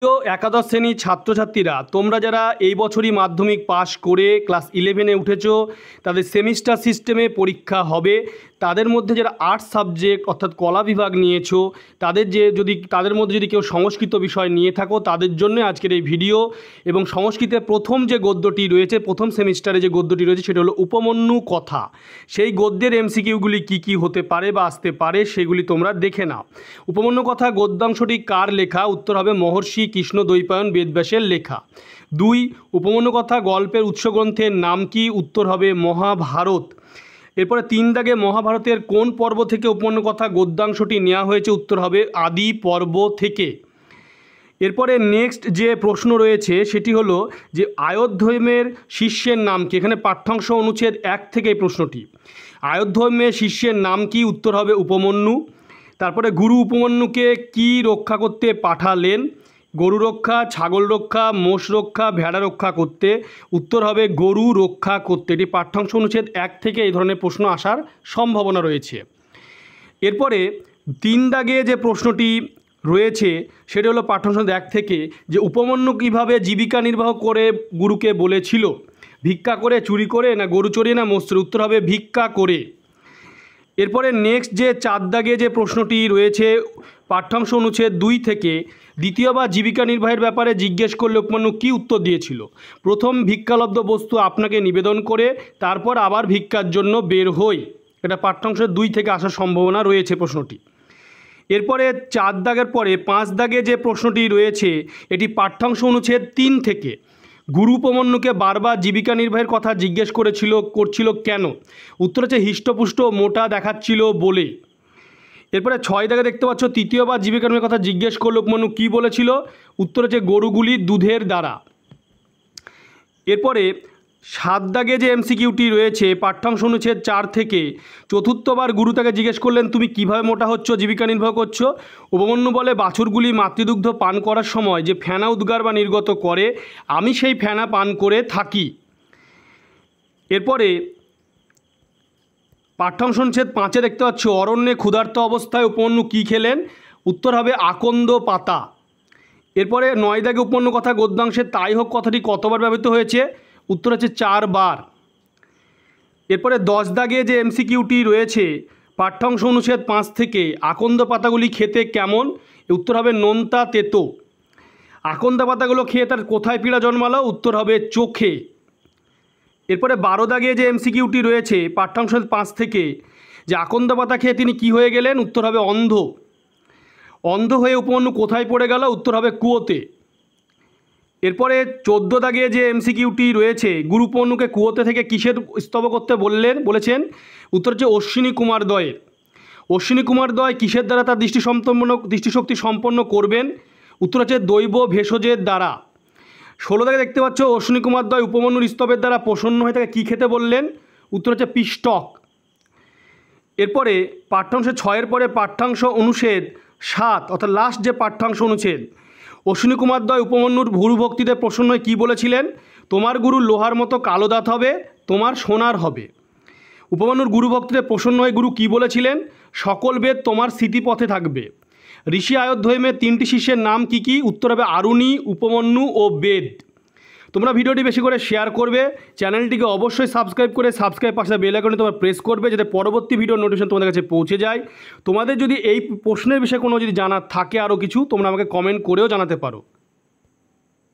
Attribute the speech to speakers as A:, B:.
A: তো একাদশ শ্রেণীর ছাত্রছাত্রীরা তোমরা যারা এই বছরই মাধ্যমিক পাশ করে ক্লাস 11-এ উঠেছো, তাদের সেমিস্টার সিস্টেমে পরীক্ষা হবে। তাদের মধ্যে যারা আর্টস সাবজেক্ট অর্থাৎ কলা বিভাগ নিয়েছো, তাদের মধ্যে যদি কেউ সংস্কৃত বিষয় নিয়ে থাকো, তাদের জন্য আজকের এই ভিডিও। এবং সংস্কৃতের প্রথম যে গদ্যটি রয়েছে, প্রথম সেমিস্টারে যে গদ্যটি রয়েছে সেটা হলো উপমন্যু কথা। সেই গদ্যের এমসিকিউগুলি কী কী হতে পারে বা আসতে পারে সেগুলি তোমরা দেখে নাও। উপমন্যু কথা গদ্যাংশটি কার লেখা? উত্তর হবে মহর্ষি কৃষ্ণদ্বৈপায়ন বেদব্যাসের লেখা। 2, উপমন্যু কথা গল্পের উৎসগ্রন্থের নাম কি? উত্তর হবে মহাভারত। এরপরে 3 দাগে মহাভারতের কোন পর্ব থেকে উপমন্যু কথা গদ্যাংশটি নেওয়া হয়েছে? উত্তর হবে আদি পর্ব থেকে। এরপরে নেক্সট যে প্রশ্ন রয়েছে সেটি হলো যে আয়োধ্যৈমের শিষ্যের নাম কি? এখানে পাঠ্যাংশ অনুচ্ছেদ 1 থেকে এই প্রশ্নটি। আয়োধ্যৈমের শিষ্যের নাম কি? উত্তর হবে উপমন্যু। তারপরে গুরু উপমন্যুকে কি রক্ষা করতে পাঠালেন? গরু রক্ষা, ছাগল রক্ষা, মোষ রক্ষা, ভেড়া রক্ষা করতে। উত্তর হবে গরু রক্ষা করতে। এটি পাঠ্যাংশ অনুচ্ছেদ 1 থেকে এই ধরনের প্রশ্ন আসার সম্ভাবনা রয়েছে। এরপরে 3 দাগে যে প্রশ্নটি রয়েছে সেটা হলো পাঠ্যাংশ 1 থেকে, যে উপমন্যু কীভাবে জীবিকা নির্বাহ করে গুরুকে বলেছিল? ভিক্ষা করে, চুরি করে, না গরু চড়িয়ে, না মোষ চড়িয়ে? উত্তর হবে ভিক্ষা করে। এরপরে নেক্সট যে 4 দাগে যে প্রশ্নটি রয়েছে পাঠ্যাংশ অনুচ্ছেদ 2 থেকে, দ্বিতীয়বার জীবিকা নির্বাহের ব্যাপারে জিজ্ঞেস করলে উপমন্যু কী উত্তর দিয়েছিল? প্রথম ভিক্ষালব্ধ বস্তু আপনাকে নিবেদন করে তারপর আবার ভিক্ষার জন্য বের হই। এটা পাঠ্যাংশ 2 থেকে আসার সম্ভাবনা রয়েছে প্রশ্নটি। এরপরে 4 দাগের পরে 5 দাগে যে প্রশ্নটি রয়েছে এটি পাঠ্যাংশ অনুচ্ছেদ 3 থেকে, গুরু উপমন্যুকে বারবার জীবিকা নির্বাহের কথা জিজ্ঞেস করছিল কেন? উত্তর হচ্ছে হিষ্টপুষ্ট মোটা দেখাচ্ছিল বলে। এরপরে 6 দাগে দেখতে পাচ্ছ তৃতীয়বার জীবিকা নির্বাহের কথা জিজ্ঞেস করলে উপমন্যু কী বলেছিল? উত্তর হচ্ছে গরুগুলি দুধের দ্বারা। এরপরে 7 দাগে যে এমসিকিউটি রয়েছে পাঠ্যাংশ অনুচ্ছেদ 4 থেকে, চতুর্থবার গুরু তাকে জিজ্ঞেস করলেন তুমি কিভাবে মোটা হচ্ছ, জীবিকা নির্বাহ করছো? উপমন্যু বলে বাছুরগুলি মাতৃদুগ্ধ পান করার সময় যে ফেনা উদ্গার বা নির্গত করে আমি সেই ফেনা পান করে থাকি। এরপরে পাঠ্যাংশ অনুচ্ছেদ 5-এ দেখতে পাচ্ছ অরণ্যে ক্ষুধার্ত অবস্থায় উপমন্যু কী খেলেন? উত্তর হবে আকন্দ পাতা। এরপরে 9 দাগে উপমন্যু কথা গদ্যাংশে তাই হোক কথাটি কতবার ব্যবহৃত হয়েছে? উত্তর হচ্ছে 4 বার। এরপরে 10 দাগে যে এমসিকিউটি রয়েছে পাঠ্যাংশ অনুচ্ছেদ 5 থেকে, আকন্দ পাতাগুলি খেতে কেমন? উত্তর হবে নোনতা তেতো। আকন্দ পাতাগুলো খেয়ে তার কোথায় পীড়া জন্মালো? উত্তর হবে চোখে। এরপরে 12 দাগে যে এমসিকিউটি রয়েছে পাঠ্যাংশ 5 থেকে, যে আকন্দ পাতা খেয়ে তিনি কি হয়ে গেলেন? উত্তর হবে অন্ধ। অন্ধ হয়ে উপমন্যু কোথায় পড়ে গেল? উত্তর হবে কুয়োতে। এরপরে 14 দাগে যে এমসিকিউটি রয়েছে গুরু উপমন্যুকে কুয়োতে থেকে কিসের স্তব করতে বলেছেন? উত্তর হচ্ছে অশ্বিনী কুমারদ্বয়ের। অশ্বিনী কুমারদ্বয় কিসের দ্বারা তার দৃষ্টিশক্তি সম্পন্ন করবেন? উত্তর হচ্ছে দৈব ভেষজের দ্বারা। 16 দাগে দেখতে পাচ্ছ অশ্বিনী কুমারদ্বয় উপমন্যুর স্তবের দ্বারা প্রসন্ন হয়ে তাকে কী খেতে বললেন? উত্তর হচ্ছে পিষ্টক। এরপরে পাঠ্যাংশ 6-এর পরে পাঠ্যাংশ অনুচ্ছেদ 7 অর্থাৎ লাস্ট যে পাঠ্যাংশ অনুচ্ছেদ, অশ্বিনী কুমারদ্বয় উপমন্যুর গুরু ভক্তিতে প্রসন্ন হয়ে কী বলেছিলেন? তোমার গুরু লোহার মতো কালো দাঁত হবে, তোমার সোনার হবে। উপমন্যুর গুরু ভক্তিতে প্রসন্ন হয়ে গুরু কী বলেছিলেন? সকল বেদ তোমার স্মৃতিপথে থাকবে। ঋষি আয়োধ্যৈমের 3টি শিষ্যের নাম কি কি? উত্তর হবে আরুণী, উপমন্যু ও বেদ। তোমরা ভিডিওটি বেশি করে শেয়ার করবে, চ্যানেলটিকে অবশ্যই সাবস্ক্রাইব করে পাশে বেল আইকনে তোমরা প্রেস করবে যাতে পরবর্তী ভিডিও নোটিফিকেশন তোমাদের কাছে পৌঁছে যায়। তোমাদের যদি এই প্রশ্নের বিষয়ে কোনো জানার থাকে আরও কিছু, তোমরা আমাকে কমেন্ট করেও জানাতে পারো।